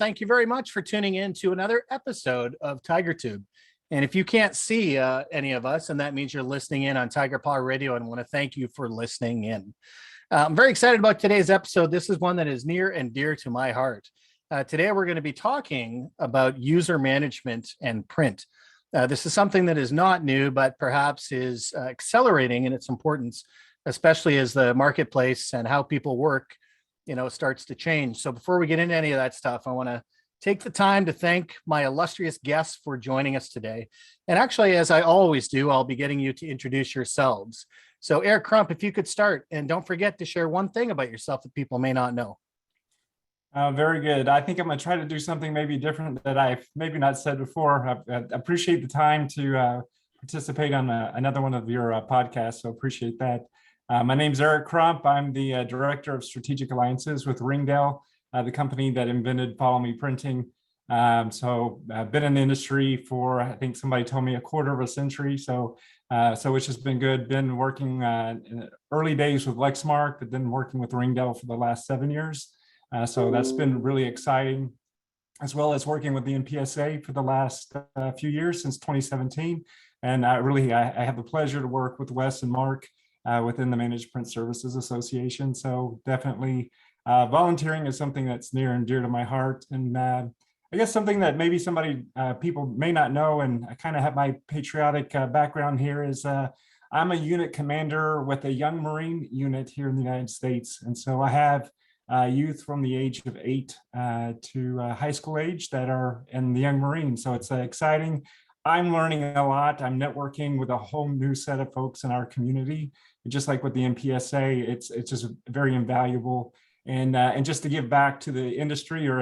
Thank you very much for tuning in to another episode of TigerTube. And if you can't see any of us, and that means you're listening in on Tigerpaw Radio, and I want to thank you for listening in. I'm very excited about today's episode. This is one that is near and dear to my heart. Today, we're going to be talking about user management and print. This is something that is not new, but perhaps is accelerating in its importance, especially as the marketplace and how people work, starts to change. So before we get into any of that stuff, I want to take the time to thank my illustrious guests for joining us today. And actually, as I always do, I'll be getting you to introduce yourselves. So Eric Crump, if you could start, and don't forget to share one thing about yourself that people may not know. Very good. I think I'm going to try to do something maybe different that I've maybe not said before. I appreciate the time to participate on another one of your podcasts, so appreciate that. My name's Eric Crump. I'm the Director of Strategic Alliances with Ringdale, the company that invented Follow Me Printing. So I've been in the industry for, I think somebody told me, a quarter of a century. So which has been good. Been working in the early days with Lexmark, but then working with Ringdale for the last 7 years. So that's been really exciting, as well as working with the NPSA for the last few years, since 2017. And I have the pleasure to work with Wes and Mark within the Managed Print Services Association. So definitely volunteering is something that's near and dear to my heart. And I guess something that maybe people may not know, and I kind of have my patriotic background here, is I'm a unit commander with a Young Marine unit here in the United States. And so I have youth from the age of 8 to high school age that are in the Young Marines. So it's exciting. I'm learning a lot. I'm networking with a whole new set of folks in our community. Just like with the NPSA, it's just very invaluable. And just to give back to the industry, or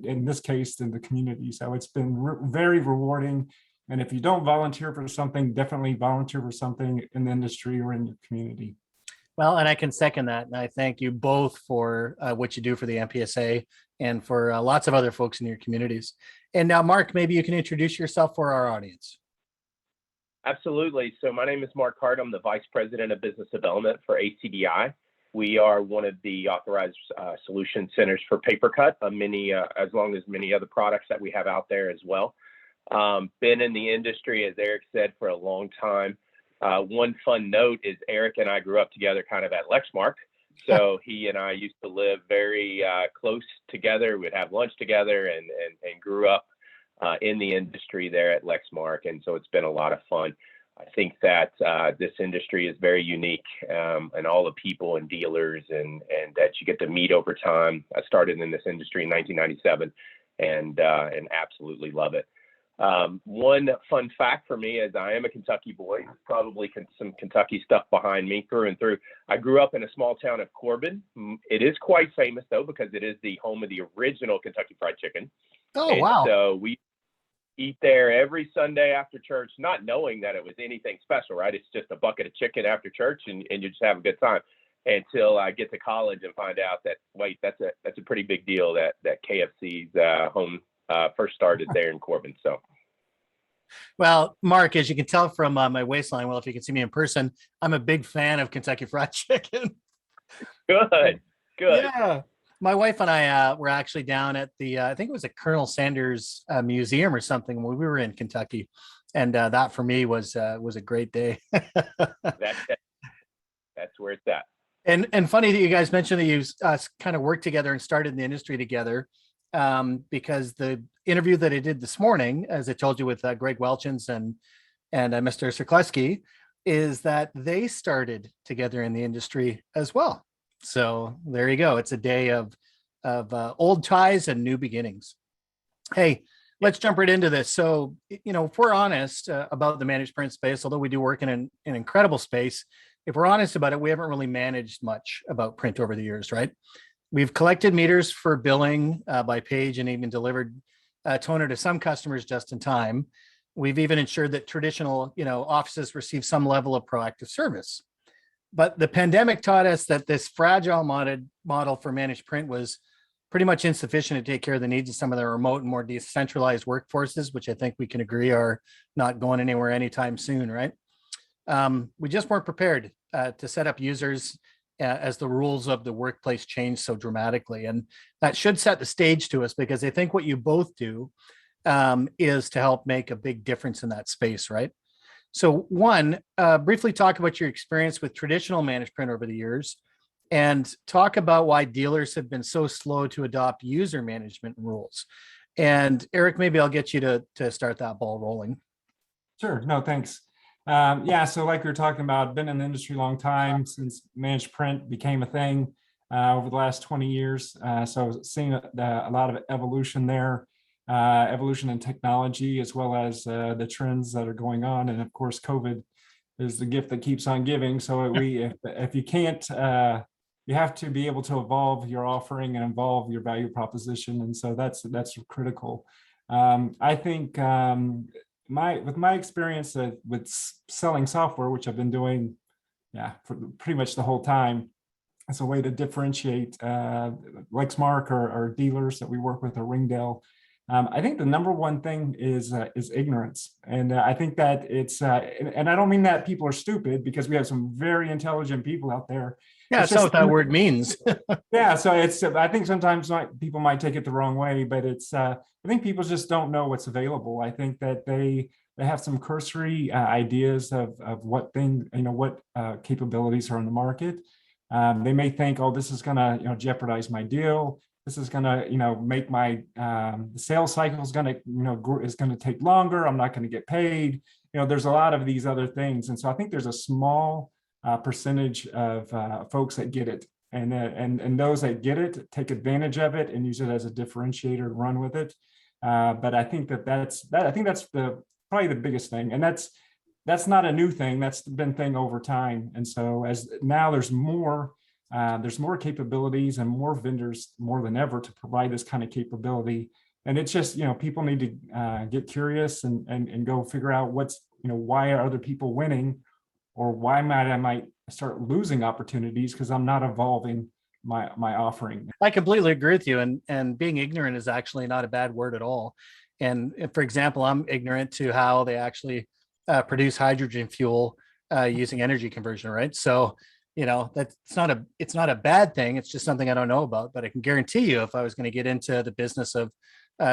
in this case, in the community. So it's been very rewarding. And if you don't volunteer for something, definitely volunteer for something in the industry or in your community. Well, and I can second that. And I thank you both for what you do for the MPSA and for lots of other folks in your communities. And now, Mark, maybe you can introduce yourself for our audience. Absolutely. So my name is Mark Hart. I'm the Vice President of Business Development for ACDI. We are one of the authorized solution centers for PaperCut, as long as many other products that we have out there as well. Been in the industry, as Eric said, for a long time. One fun note is Eric and I grew up together kind of at Lexmark. So he and I used to live very close together. We'd have lunch together and grew up in the industry there at Lexmark. And so it's been a lot of fun. I think that this industry is very unique, and all the people and dealers and that you get to meet over time. I started in this industry in 1997 and absolutely love it. One fun fact for me is I am a Kentucky boy, probably some Kentucky stuff behind me through and through. I grew up in a small town of Corbin. It is quite famous, though, because it is the home of the original Kentucky Fried Chicken. Oh, wow. So we eat there every Sunday after church, not knowing that it was anything special, right? It's just a bucket of chicken after church, and you just have a good time until I get to college and find out that, wait, that's a pretty big deal that KFC's home first started there in Corbin. So, well, Mark, as you can tell from my waistline, well, if you can see me in person, I'm a big fan of Kentucky Fried Chicken. Good. Yeah. My wife and I were actually down at the, I think it was a Colonel Sanders museum or something when we were in Kentucky. And that for me was a great day. That's where it's at. And funny that you guys mentioned that you kind of worked together and started in the industry together, because the interview that I did this morning, as I told you, with Greg Welchins and Mr. Sirkleski, is that they started together in the industry as well. So there you go. It's a day of old ties and new beginnings. Hey, let's jump right into this. So, if we're honest about the managed print space, although we do work in an incredible space, if we're honest about it, we haven't really managed much about print over the years, right? We've collected meters for billing by page and even delivered toner to some customers just in time. We've even ensured that traditional, offices receive some level of proactive service. But the pandemic taught us that this fragile model for managed print was pretty much insufficient to take care of the needs of some of the remote and more decentralized workforces, which I think we can agree are not going anywhere anytime soon, right? We just weren't prepared to set up users as the rules of the workplace change so dramatically. And that should set the stage to us, because I think what you both do is to help make a big difference in that space, right? So one, briefly talk about your experience with traditional managed print over the years, and talk about why dealers have been so slow to adopt user management rules. And Eric, maybe I'll get you to start that ball rolling. Sure. No, thanks. Yeah, so like we were talking about, been in the industry a long time since managed print became a thing over the last 20 years. So seeing a lot of evolution there, evolution in technology, as well as the trends that are going on. And of course, COVID is the gift that keeps on giving. So if you can't, you have to be able to evolve your offering and evolve your value proposition. And so that's critical. I think with my experience with selling software, which I've been doing, for pretty much the whole time, as a way to differentiate Lexmark or dealers that we work with, or Ringdale. I think the number one thing is ignorance, and I think that it's and I don't mean that people are stupid, because we have some very intelligent people out there. Yeah, that's what that word means. Yeah, so I think sometimes people might take it the wrong way, but I think people just don't know what's available. I think that they have some cursory ideas of what capabilities are on the market. They may think, oh, this is gonna jeopardize my deal. This is gonna make my the sales cycle is gonna take longer. I'm not gonna get paid. There's a lot of these other things, and so I think there's a small percentage of folks that get it, and those that get it take advantage of it and use it as a differentiator to run with it. But I think that's probably the biggest thing, and that's not a new thing. That's been a thing over time. And so as now there's more capabilities and more vendors more than ever to provide this kind of capability. And it's just, people need to get curious and go figure out why are other people winning, or why I might start losing opportunities because I'm not evolving my offering. I completely agree with you. And being ignorant is actually not a bad word at all. And for example, I'm ignorant to how they actually produce hydrogen fuel using energy conversion, right? So, it's not a bad thing. It's just something I don't know about. But I can guarantee you, if I was going to get into the business of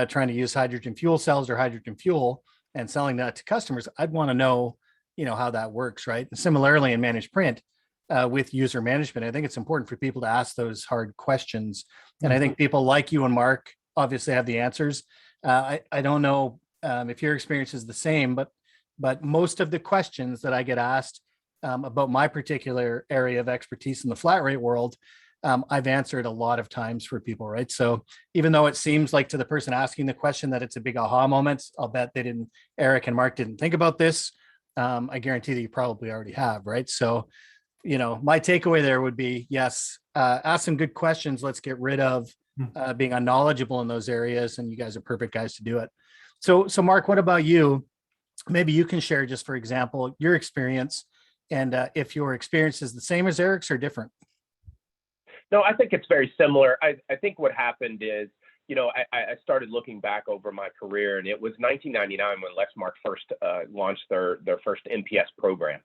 trying to use hydrogen fuel cells or hydrogen fuel and selling that to customers, I'd want to know, how that works, right? And similarly, in managed print with user management, I think it's important for people to ask those hard questions. And I think people like you and Mark obviously have the answers. I don't know if your experience is the same, but most of the questions that I get asked about my particular area of expertise in the flat rate world, I've answered a lot of times for people, right? So even though it seems like to the person asking the question that it's a big aha moment, I'll bet Eric and Mark didn't think about this. I guarantee that you probably already have, right? So, my takeaway there would be, yes, ask some good questions. Let's get rid of being unknowledgeable in those areas. And you guys are perfect guys to do it. So Mark, what about you? Maybe you can share, just for example, your experience, and if your experience is the same as Eric's or different. No, I think it's very similar. I think what happened is, I started looking back over my career, and it was 1999 when Lexmark first launched their first MPS program,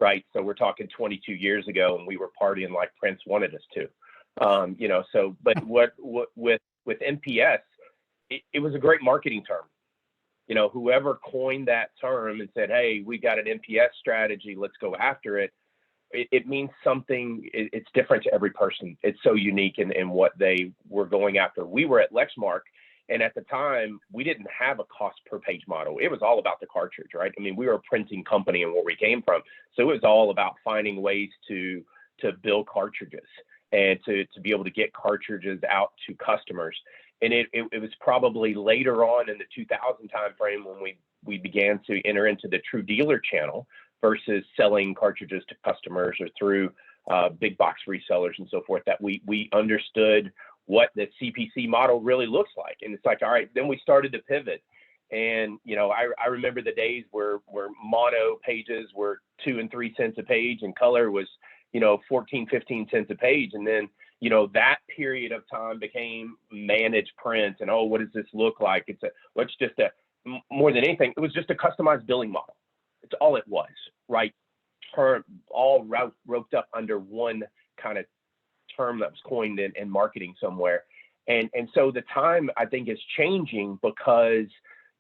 right? So we're talking 22 years ago, and we were partying like Prince wanted us to, but with MPS, it was a great marketing term. Whoever coined that term and said, hey, we got an MPS strategy, let's go after it. It means something. It's different to every person. It's so unique in what they were going after. We were at Lexmark, and at the time, we didn't have a cost per page model. It was all about the cartridge, right? I mean, we were a printing company and where we came from. So it was all about finding ways to build cartridges and to be able to get cartridges out to customers. And it was probably later on in the 2000 timeframe when we began to enter into the true dealer channel versus selling cartridges to customers or through big box resellers and so forth, that we understood what the CPC model really looks like. And it's like, all right, then we started to pivot. And, I remember the days where mono pages were 2 and 3 cents a page and color was, 14, 15 cents a page. And then, that period of time became managed print. And, what does this look like? More than anything, it was just a customized billing model. It's all it was, right? All roped up under one kind of term that was coined in marketing somewhere. And so the time, I think, is changing because,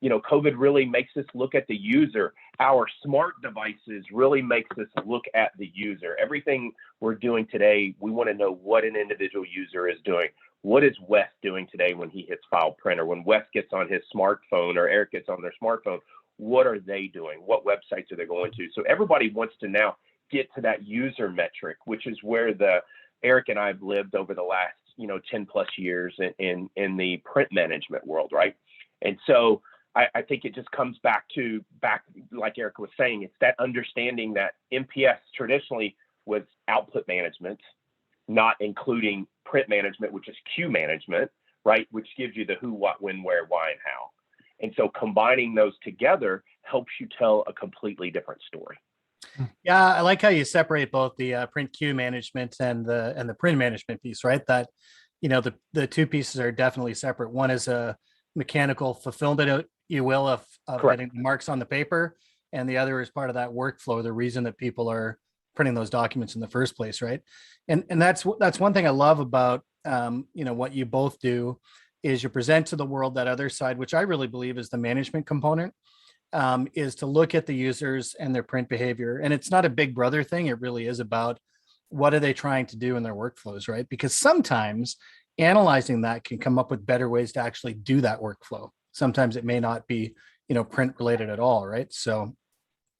COVID really makes us look at the user. Our smart devices really makes us look at the user. Everything we're doing today, we want to know what an individual user is doing. What is Wes doing today when he hits file print, or when Wes gets on his smartphone, or Eric gets on their smartphone? What are they doing? What websites are they going to? So everybody wants to now get to that user metric, which is where Eric and I have lived over the last 10 plus years in the print management world, right? And so I think it just comes back like Eric was saying, it's that understanding that MPS traditionally was output management, not including print management, which is queue management, right? Which gives you the who, what, when, where, why, and how. And so combining those together helps you tell a completely different story. Yeah, I like how you separate both the print queue management and the print management piece, right? That the two pieces are definitely separate. One is a mechanical fulfillment, you will, of getting the marks on the paper, and the other is part of that workflow, the reason that people are printing those documents in the first place, right? And that's one thing I love about what you both do is you present to the world that other side, which I really believe is the management component, is to look at the users and their print behavior. And it's not a big brother thing. It really is about what are they trying to do in their workflows, right? Because sometimes analyzing that can come up with better ways to actually do that workflow. Sometimes it may not be, print related at all, right? So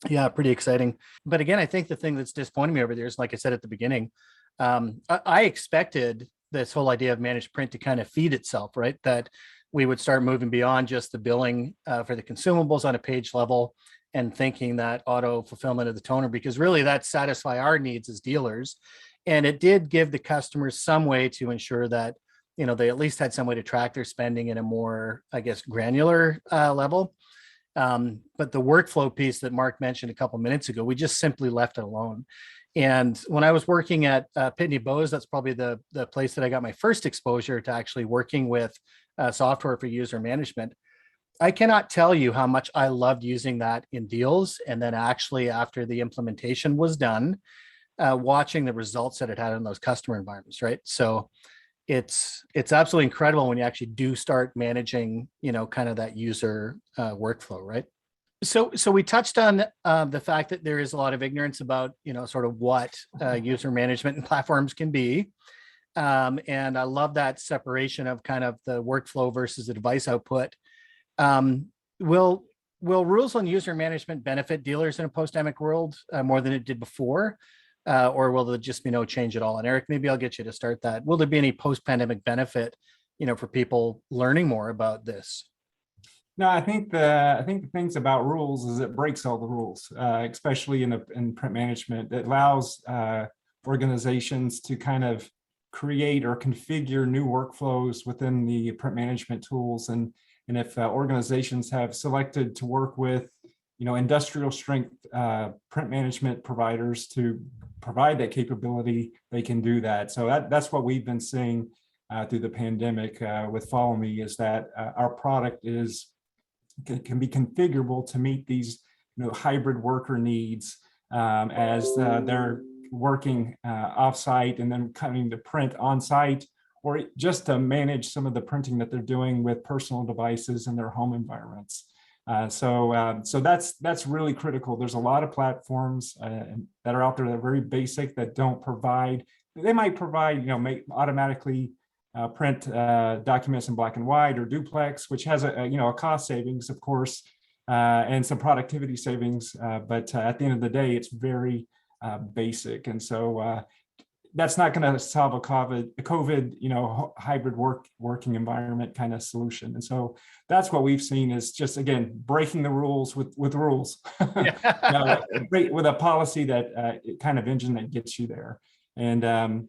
yeah, pretty exciting. But again, I think the thing that's disappointing me over there is, like I said at the beginning, I expected this whole idea of managed print to kind of feed itself, right? That we would start moving beyond just the billing for the consumables on a page level and thinking that auto fulfillment of the toner, because really that satisfy our needs as dealers. And it did give the customers some way to ensure that, they at least had some way to track their spending in a more, I guess, granular level. But the workflow piece that Mark mentioned a couple minutes ago, we just simply left it alone. And when I was working at Pitney Bowes, that's probably the place that I got my first exposure to actually working with software for user management. I cannot tell you how much I loved using that in deals. And then actually after the implementation was done, watching the results that it had in those customer environments, right? So it's absolutely incredible when you actually do start managing, kind of that user workflow, right? So we touched on the fact that there is a lot of ignorance about, sort of what user management and platforms can be. And I love that separation of kind of the workflow versus the device output. Will rules on user management benefit dealers in a post-pandemic world more than it did before? Or will there just be no change at all? And Eric, maybe I'll get you to start that. Will there be any post-pandemic benefit, for people learning more about this? No, I think the things about rules is it breaks all the rules, especially in print management. It allows organizations to kind of create or configure new workflows within the print management tools. And if organizations have selected to work with, industrial strength print management providers to provide that capability, they can do that. So that's what we've been seeing through the pandemic with Follow Me, is that our product can be configurable to meet these hybrid worker needs as they're working offsite and then coming to print on site, or just to manage some of the printing that they're doing with personal devices in their home environments. So that's really critical. There's a lot of platforms that are out there that are very basic, that don't provide. They might provide, make automatically print documents in black and white or duplex, which has a cost savings, of course, and some productivity savings. But at the end of the day, it's very basic, and so that's not going to solve a COVID, hybrid working environment kind of solution. And so that's what we've seen, is just, again, breaking the rules with rules, Yeah. with a policy that kind of engine that gets you there. And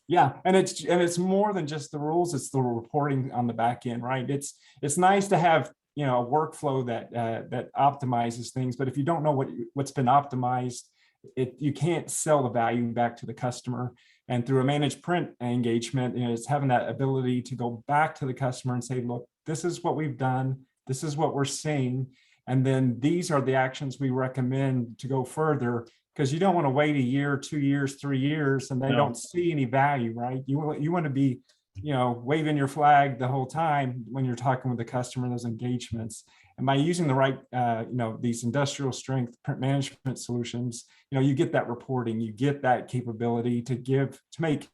yeah, and it's more than just the rules; it's the reporting on the back end, right? It's nice to have a workflow that optimizes things, but if you don't know what's been optimized, you can't sell the value back to the customer. And through a managed print engagement, it's having that ability to go back to the customer and say, look, this is what we've done, this is what we're seeing, and then these are the actions we recommend to go further. because you don't want to wait a year, 2 years, 3 years, and they No. don't see any value, right? You want to be, waving your flag the whole time when you're talking with the customer, those engagements. And by using the right, these industrial strength print management solutions, you get that reporting, you get that capability to make,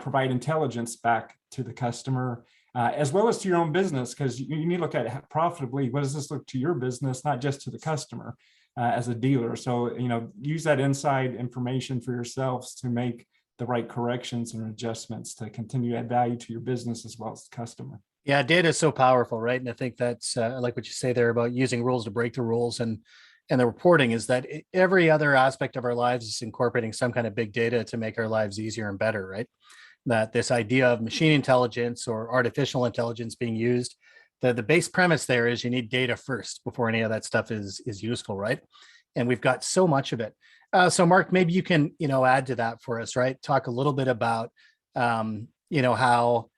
provide intelligence back to the customer, as well as to your own business, because you need to look at it profitably. What does this look to your business, not just to the customer as a dealer? So, use that inside information for yourselves to make the right corrections and adjustments to continue to add value to your business as well as the customer. Yeah, data is so powerful, right? And I think that's I like what you say there about using rules to break the rules, and the reporting is that every other aspect of our lives is incorporating some kind of big data to make our lives easier and better, right? That this idea of machine intelligence or artificial intelligence being used, the base premise there is you need data first before any of that stuff is useful, right? And we've got so much of it. So Mark, maybe you can add to that for us, right? Talk a little bit about how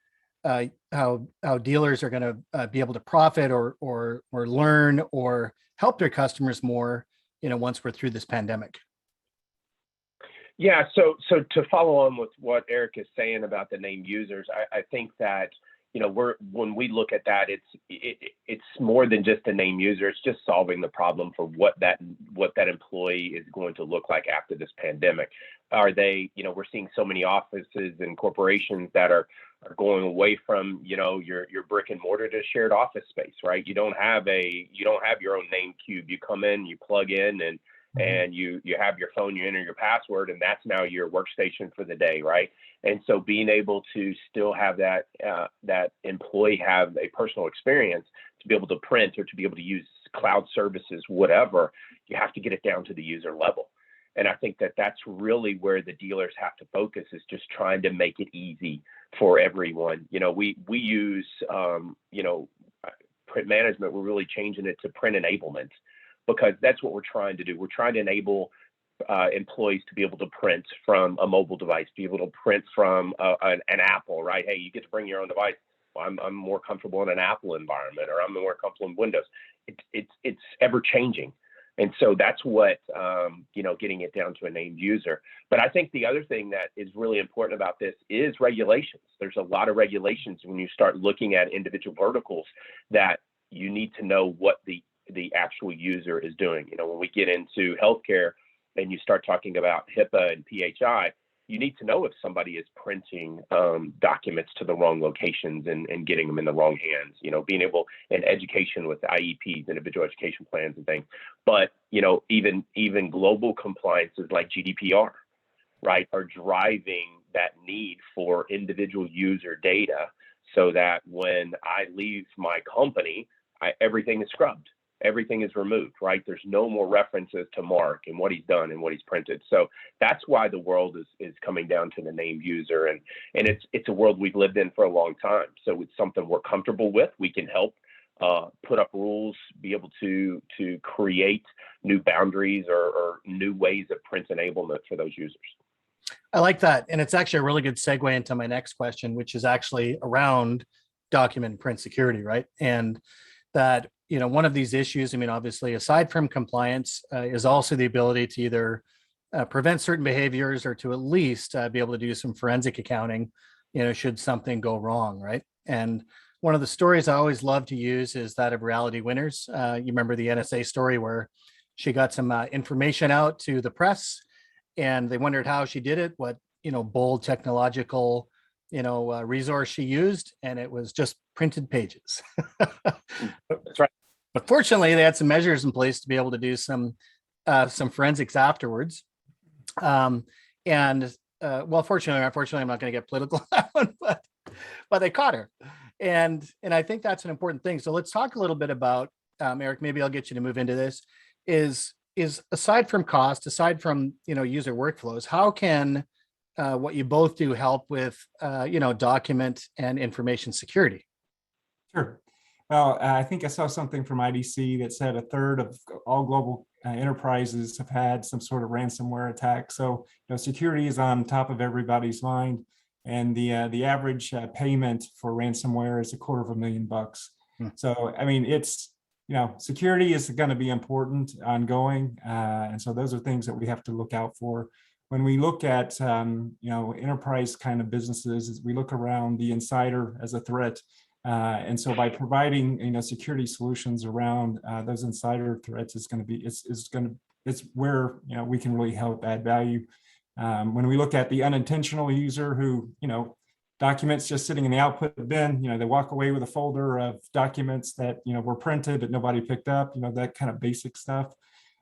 dealers are going to be able to profit or learn or help their customers more, once we're through this pandemic. Yeah, so to follow on with what Eric is saying about the named users, I think that when we look at that, it's more than just a named user. It's just solving the problem for what that employee is going to look like after this pandemic. Are they, we're seeing so many offices and corporations that are going away from your brick and mortar to shared office space, right? You don't have your own name cube. You come in, you plug in, and you have your phone, you enter your password, and that's now your workstation for the day, right? And so being able to still have that employee have a personal experience to be able to print or to be able to use cloud services, whatever, you have to get it down to the user level. And I think that that's really where the dealers have to focus, is just trying to make it easy for everyone. We use print management. We're really changing it to print enablement, because that's what we're trying to do. We're trying to enable employees to be able to print from a mobile device, be able to print from an Apple, right? Hey, you get to bring your own device. Well, I'm more comfortable in an Apple environment, or I'm more comfortable in Windows. It's ever changing. And so that's what, getting it down to a named user. But I think the other thing that is really important about this is regulations. There's a lot of regulations when you start looking at individual verticals that you need to know what the actual user is doing. When we get into healthcare and you start talking about HIPAA and PHI, you need to know if somebody is printing documents to the wrong locations and getting them in the wrong hands, being able, in education with IEPs, individual education plans and things. But, even global compliances like GDPR, right, are driving that need for individual user data, so that when I leave my company, everything is scrubbed. Everything is removed, right? There's no more references to Mark and what he's done and what he's printed. So that's why the world is coming down to the named user, and it's a world we've lived in for a long time. So it's something we're comfortable with. We can help put up rules, be able to create new boundaries or new ways of print enablement for those users. I like that. And it's actually a really good segue into my next question, which is actually around document and print security, right? And that, one of these issues, obviously, aside from compliance, is also the ability to either prevent certain behaviors or to at least be able to do some forensic accounting, should something go wrong, right? And one of the stories I always love to use is that of Reality Winners. You remember the NSA story where she got some information out to the press, and they wondered how she did it, what, bold technological, resource she used, and it was just printed pages. That's right. But fortunately, they had some measures in place to be able to do some forensics afterwards. Well, fortunately or unfortunately, I'm not going to get political on that one, but they caught her, and I think that's an important thing. So let's talk a little bit about Eric. Maybe I'll get you to move into this. Is aside from cost, aside from user workflows, how can what you both do help with document and information security? Sure. Well, I think I saw something from IDC that said a third of all global enterprises have had some sort of ransomware attack. So, security is on top of everybody's mind, and the average payment for ransomware is $250,000. So, it's security is going to be important ongoing. And so those are things that we have to look out for. When we look at, enterprise kind of businesses, we look around the insider as a threat. And so by providing, security solutions around those insider threats is going to be, it's where, we can really help add value. When we look at the unintentional user who, documents just sitting in the output bin, they walk away with a folder of documents that, were printed but nobody picked up, that kind of basic stuff,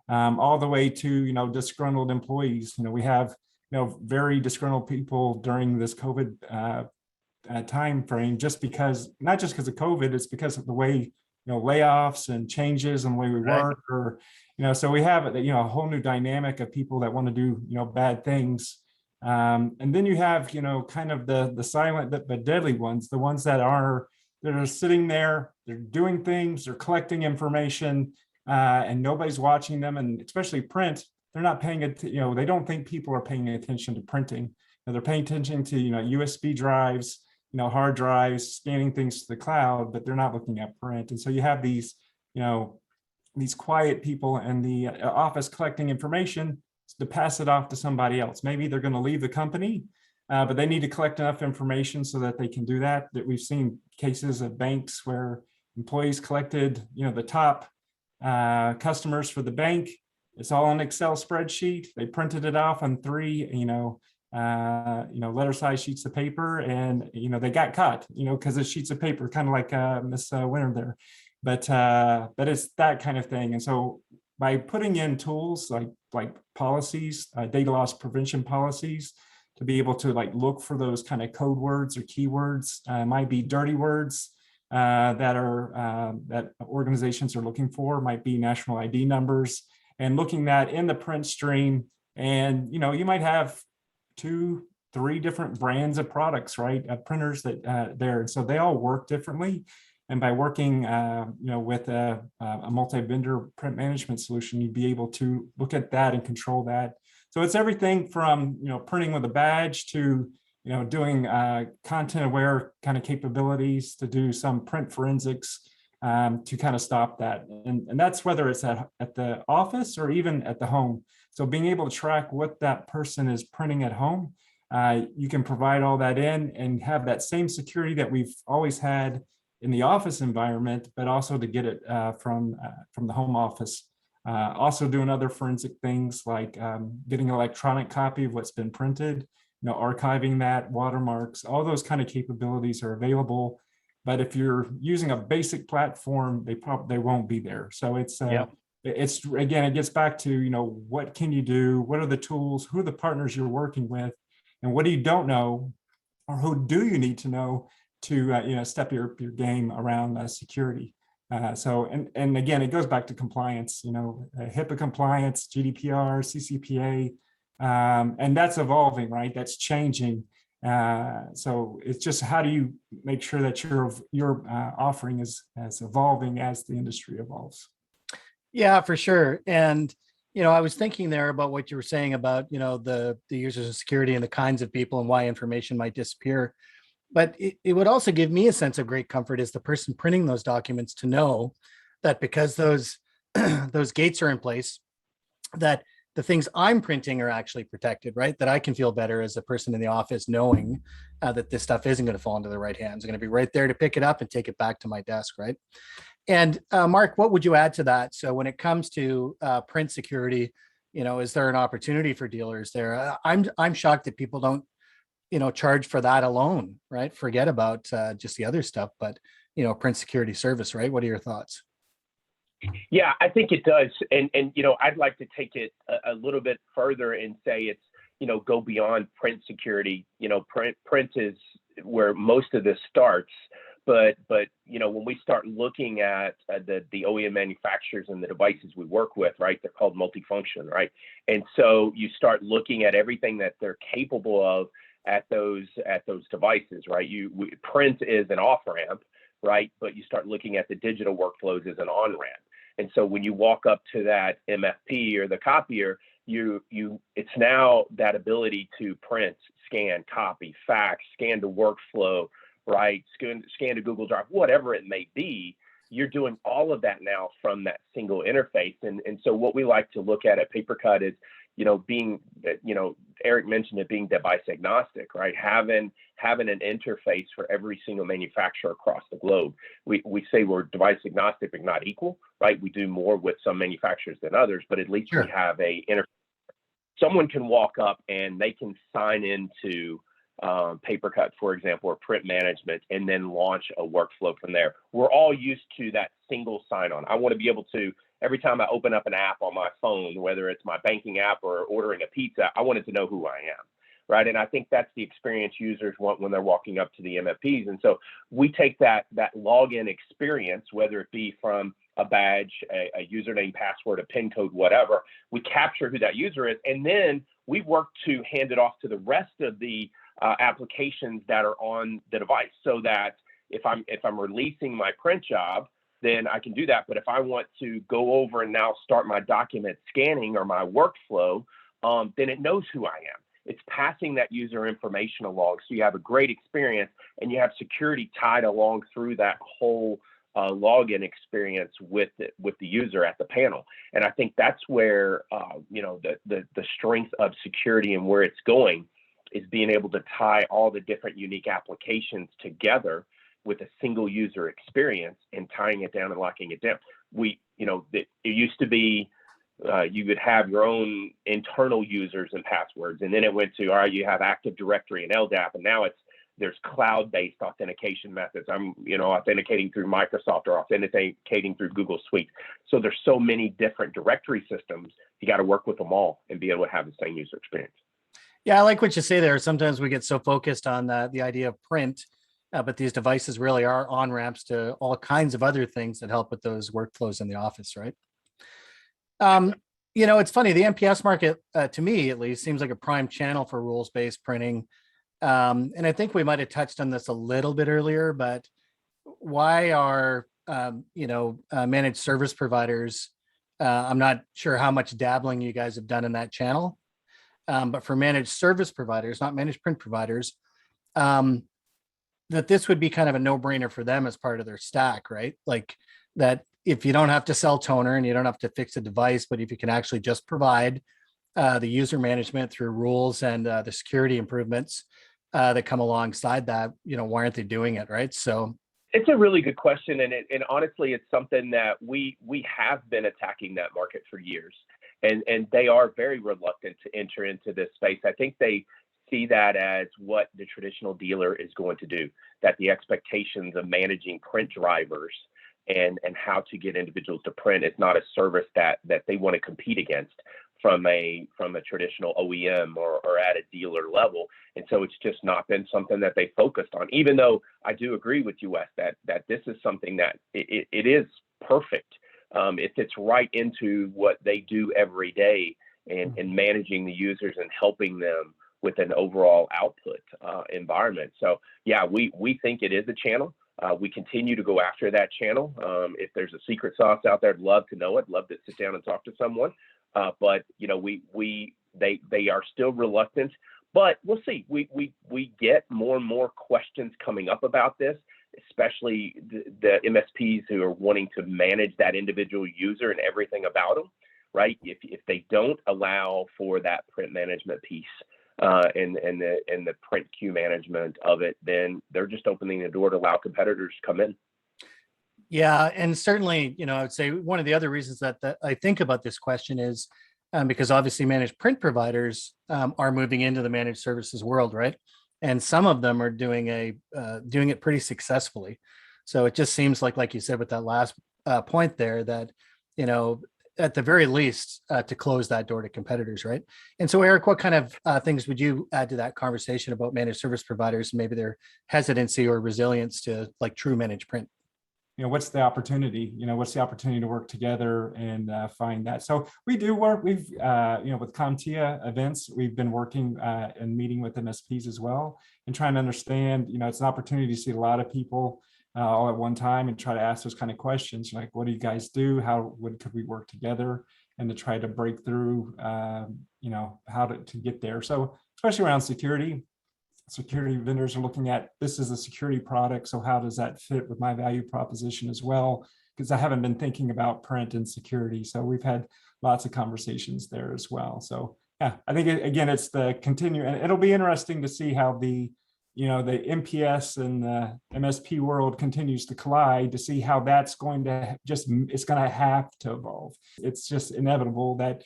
all the way to, disgruntled employees. We have, very disgruntled people during this COVID time frame, not just because of COVID, it's because of the way, layoffs and changes and the way we work, or, so we have, a whole new dynamic of people that want to do, bad things. And then you have, kind of the silent but deadly ones, the ones that are sitting there, they're doing things, they're collecting information, and nobody's watching them. And especially print, they're not paying it, they don't think people are paying attention to printing. They're paying attention to, USB drives, hard drives, scanning things to the cloud, but they're not looking at print. And so you have these, these quiet people in the office collecting information to pass it off to somebody else. Maybe they're going to leave the company, but they need to collect enough information so that they can do that. That we've seen cases of banks where employees collected, the top customers for the bank. It's all on Excel spreadsheet. They printed it off on 3, letter size sheets of paper, and they got caught, because it's sheets of paper, kind of like Miss Winter there. But it's that kind of thing. And so by putting in tools like policies, data loss prevention policies, to be able to look for those kind of code words or keywords, might be dirty words that organizations are looking for, might be national ID numbers, and looking that in the print stream. And you might have 2, 3 different brands of products, right? Printers that there, and so they all work differently. And by working, with a multi-vendor print management solution, you'd be able to look at that and control that. So it's everything from, printing with a badge to, doing content-aware kind of capabilities, to do some print forensics, to kind of stop that. And that's whether it's at the office or even at the home. So being able to track what that person is printing at home, you can provide all that in and have that same security that we've always had in the office environment, but also to get it from the home office. Also doing other forensic things like getting an electronic copy of what's been printed, archiving that, watermarks, all those kind of capabilities are available. But if you're using a basic platform, they won't be there. So it's again, it gets back to, what can you do? What are the tools? Who are the partners you're working with? And what do you don't know? Or who do you need to know to step your game around security? And again, it goes back to compliance, HIPAA compliance, GDPR, CCPA, and that's evolving, right? That's changing. So it's just, how do you make sure that your offering is evolving as the industry evolves? Yeah, for sure. And, I was thinking there about what you were saying about, the users of security and the kinds of people and why information might disappear. But it would also give me a sense of great comfort as the person printing those documents to know that because those those gates are in place, that the things I'm printing are actually protected, right? That I can feel better as a person in the office knowing that this stuff isn't going to fall into the right hands. I'm going to be right there to pick it up and take it back to my desk, right? And Mark, what would you add to that? So when it comes to print security, is there an opportunity for dealers there? I'm shocked that people don't charge for that alone, right? Forget about just the other stuff, but print security service, right? What are your thoughts? Yeah, I think it does. And I'd like to take it a little bit further and say it's, go beyond print security. Print is where most of this starts. But when we start looking at the OEM manufacturers and the devices we work with, right, they're called multifunction, right? And so you start looking at everything that they're capable of at those devices, right? Print is an off ramp, right? But you start looking at the digital workflows as an on ramp. And so when you walk up to that MFP or the copier, it's now that ability to print, scan, copy, fax, scan to workflow, right? Scan to Google Drive, whatever it may be. you're doing all of that now from that single interface. And so what we like to look at PaperCut is, being, Eric mentioned it being device agnostic, right? Having an interface for every single manufacturer across the globe. We say we're device agnostic, but not equal, right? We do more with some manufacturers than others, but at least Sure. we have a interface. Someone can walk up and they can sign into PaperCut, for example, or print management, and then launch a workflow from there. We're all used to that single sign-on. I want to be able to, every time I open up an app on my phone, whether it's my banking app or ordering a pizza, I want it to know who I am, right? And I think that's the experience users want when they're walking up to the MFPs. And so we take that login experience, whether it be from a badge, a username, password, a PIN code, whatever, we capture who that user is, and then we work to hand it off to the rest of the applications that are on the device, so that if I'm releasing my print job, then I can do that. But if I want to go over and now start my document scanning or my workflow, then it knows who I am. It's passing that user information along, so you have a great experience, and you have security tied along through that whole login experience with the user at the panel. And I think that's where the strength of security and where it's going is being able to tie all the different unique applications together with a single user experience and tying it down and locking it down. It used to be you would have your own internal users and passwords, and then it went to, all right, you have Active Directory and LDAP, and now there's cloud-based authentication methods. I'm authenticating through Microsoft or authenticating through Google Suite. So there's so many different directory systems. You got to work with them all and be able to have the same user experience. Yeah, I like what you say there. Sometimes we get so focused on the idea of print, but these devices really are on-ramps to all kinds of other things that help with those workflows in the office, right? It's funny, the MPS market, to me at least, seems like a prime channel for rules-based printing. And I think we might have touched on this a little bit earlier, but why are, managed service providers, I'm not sure how much dabbling you guys have done in that channel. But for managed service providers, not managed print providers, that this would be kind of a no-brainer for them as part of their stack, right? Like that if you don't have to sell toner and you don't have to fix a device, but if you can actually just provide the user management through rules and the security improvements that come alongside that, why aren't they doing it, right? So it's a really good question, and honestly, it's something that we have been attacking that market for years. And they are very reluctant to enter into this space. I think they see that as what the traditional dealer is going to do, that the expectations of managing print drivers and how to get individuals to print is not a service that they want to compete against from a traditional OEM or at a dealer level. And so it's just not been something that they focused on, even though I do agree with you, Wes, that this is something that it is perfect. It fits right into what they do every day and managing the users and helping them with an overall output environment. So yeah, we think it is a channel. We continue to go after that channel. If there's a secret sauce out there, I'd love to know it. Love to sit down and talk to someone. But they are still reluctant. But we'll see. We get more and more questions coming up about this, especially the MSPs who are wanting to manage that individual user and everything about them, right? If they don't allow for that print management piece and the print queue management of it, then they're just opening the door to allow competitors to come in. yeah, and certainly, I would say one of the other reasons that I think about this question is because obviously managed print providers are moving into the managed services world, right? And some of them are doing it pretty successfully. So it just seems like you said with that last point there, that at the very least to close that door to competitors, right? And so, Eric, what kind of things would you add to that conversation about managed service providers, and maybe their hesitancy or resilience to like true managed print? What's the opportunity? What's the opportunity to work together and find that? So we do work. We've, with CompTIA events, we've been working and meeting with MSPs as well, and trying to understand. It's an opportunity to see a lot of people all at one time and try to ask those kind of questions, like, what do you guys do? Could we work together? And to try to break through, how to get there. So especially around security vendors are looking at, this is a security product, so how does that fit with my value proposition as well? because I haven't been thinking about print and security. So we've had lots of conversations there as well. So yeah, I think again, it's the continue, and it'll be interesting to see how the MPS and the MSP world continues to collide, to see how that's going to it's going to have to evolve. It's just inevitable that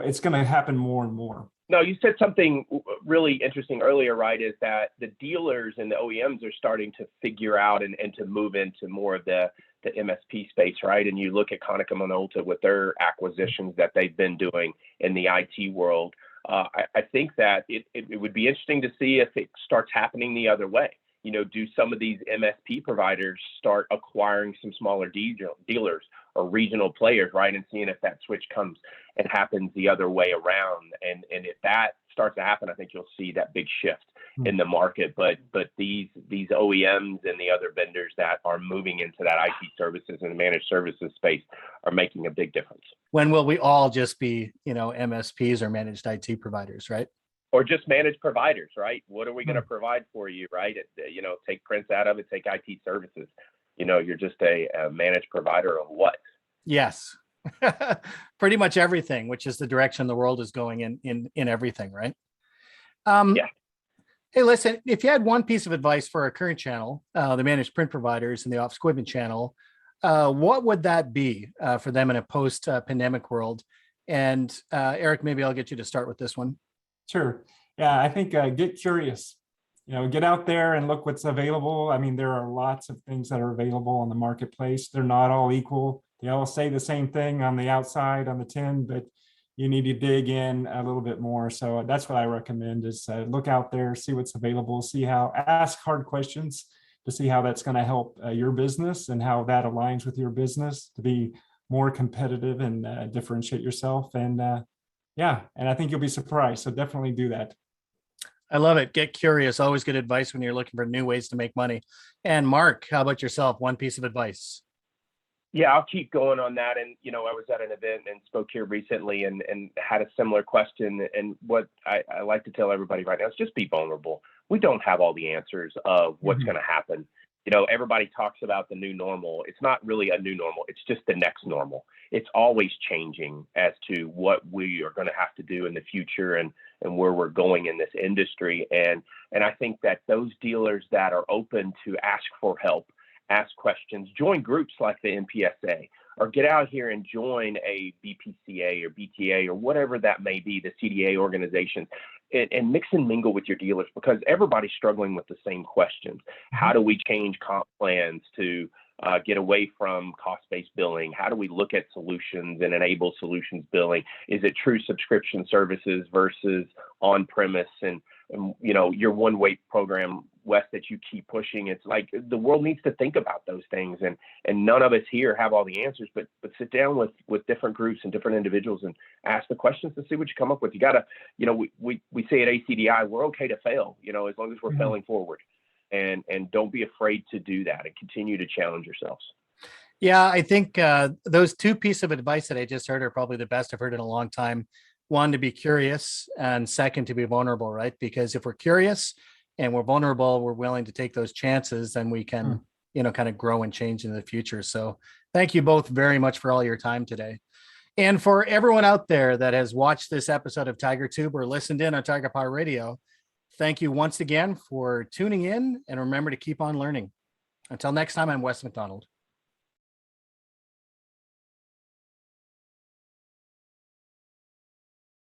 it's going to happen more and more. No, you said something really interesting earlier, right? Is that the dealers and the OEMs are starting to figure out and to move into more of the MSP space, right? And you look at Konica Minolta with their acquisitions that they've been doing in the IT world. I think that it would be interesting to see if it starts happening the other way. Do some of these MSP providers start acquiring some smaller dealers or regional players, right? And seeing if that switch comes and happens the other way around. And if that starts to happen, I think you'll see that big shift in the market. But these OEMs and the other vendors that are moving into that IT services and managed services space are making a big difference. When will we all just be, MSPs or managed IT providers, right? Or just managed providers, right? What are we going to provide for you, right? Take prints out of it, take IT services. You're just a managed provider of what? Yes. Pretty much everything, which is the direction the world is going in everything, right? Yeah. Hey, listen, if you had one piece of advice for our current channel, the managed print providers and the office equipment channel, what would that be for them in a post-pandemic world? And Eric, maybe I'll get you to start with this one. Sure. Yeah, I think get curious. Get out there and look what's available. I mean, there are lots of things that are available on the marketplace. They're not all equal. They all say the same thing on the outside, on the tin, but you need to dig in a little bit more. So that's what I recommend is look out there, see what's available, ask hard questions to see how that's going to help your business and how that aligns with your business to be more competitive and differentiate yourself. And and I think you'll be surprised. So definitely do that. I love it. Get curious. Always good advice when you're looking for new ways to make money. And Mark, how about yourself? One piece of advice. Yeah, I'll keep going on that. And, I was at an event and spoke here recently and had a similar question. And what I like to tell everybody right now is just be vulnerable. We don't have all the answers of what's going to happen. Everybody talks about the new normal. It's not really a new normal. It's just the next normal. It's always changing as to what we are going to have to do in the future and where we're going in this industry. And I think that those dealers that are open to ask for help, ask questions, join groups like the MPSA, or get out here and join a BPCA or BTA or whatever that may be, the CDA organizations, and mix and mingle with your dealers because everybody's struggling with the same questions. How do we change comp plans to get away from cost-based billing? How do we look at solutions and enable solutions billing? Is it true subscription services versus on-premise? And your one-way program, Wes, that you keep pushing. It's like the world needs to think about those things, and none of us here have all the answers. But sit down with different groups and different individuals and ask the questions to see what you come up with. You gotta, we say at ACDI, we're okay to fail. As long as we're failing forward. And don't be afraid to do that and continue to challenge yourselves. Yeah, I think those two pieces of advice that I just heard are probably the best I've heard in a long time. One, to be curious, and second, to be vulnerable, right? Because if we're curious and we're vulnerable, we're willing to take those chances, then we can, kind of grow and change in the future. So thank you both very much for all your time today. And for everyone out there that has watched this episode of TigerTube or listened in on Tigerpaw Radio, thank you once again for tuning in, and remember to keep on learning. Until next time, I'm Wes McDonald.